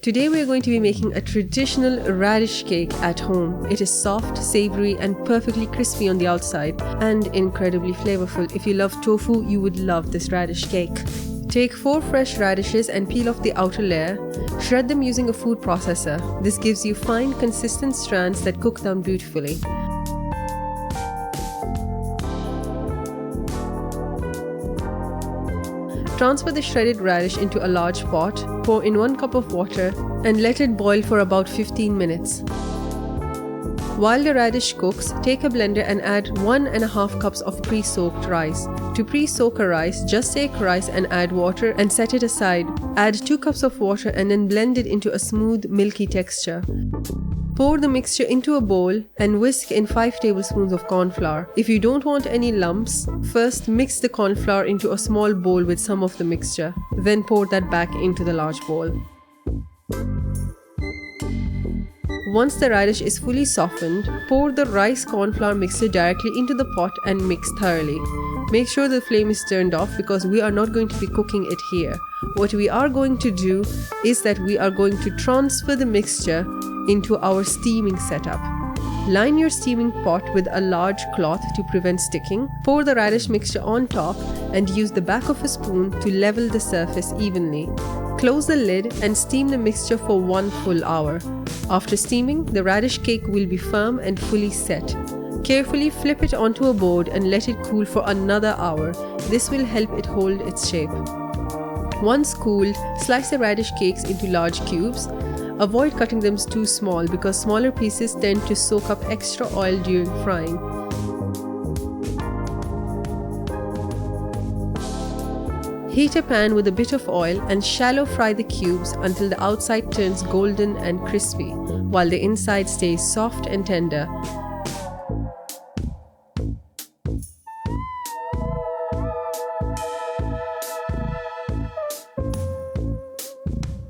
Today we are going to be making a traditional radish cake at home. It is soft, savory and perfectly crispy on the outside and incredibly flavorful. If you love tofu, you would love this radish cake. Take 4 fresh radishes and peel off the outer layer. Shred them using a food processor. This gives you fine, consistent strands that cook down beautifully. Transfer the shredded radish into a large pot, pour in 1 cup of water and let it boil for about 15 minutes. While the radish cooks, take a blender and add 1.5 cups of pre-soaked rice. To pre-soak a rice, just take rice and add water and set it aside. Add 2 cups of water and then blend it into a smooth, milky texture. Pour the mixture into a bowl and whisk in 5 tablespoons of corn flour. If you don't want any lumps, first mix the corn flour into a small bowl with some of the mixture. Then pour that back into the large bowl. Once the radish is fully softened, pour the rice corn flour mixture directly into the pot and mix thoroughly. Make sure the flame is turned off because we are not going to be cooking it here. What we are going to do is that we are going to transfer the mixture into our steaming setup. Line your steaming pot with a large cloth to prevent sticking. Pour the radish mixture on top and use the back of a spoon to level the surface evenly. Close the lid and steam the mixture for 1 full hour. After steaming, the radish cake will be firm and fully set. Carefully flip it onto a board and let it cool for another hour. This will help it hold its shape. Once cooled, slice the radish cakes into large cubes. Avoid cutting them too small because smaller pieces tend to soak up extra oil during frying. Heat a pan with a bit of oil and shallow fry the cubes until the outside turns golden and crispy, while the inside stays soft and tender.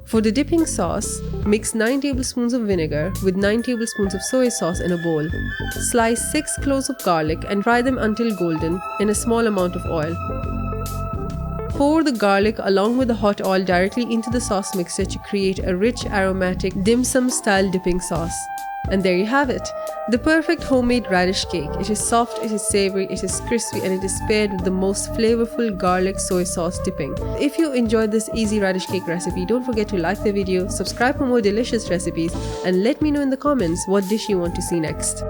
For the dipping sauce, mix 9 tablespoons of vinegar with 9 tablespoons of soy sauce in a bowl. Slice 6 cloves of garlic and fry them until golden in a small amount of oil. Pour the garlic along with the hot oil directly into the sauce mixture to create a rich, aromatic dim sum style dipping sauce. And there you have it, the perfect homemade radish cake. It is soft, it is savory, it is crispy and it is paired with the most flavorful garlic soy sauce dipping. If you enjoyed this easy radish cake recipe, don't forget to like the video, subscribe for more delicious recipes and let me know in the comments what dish you want to see next.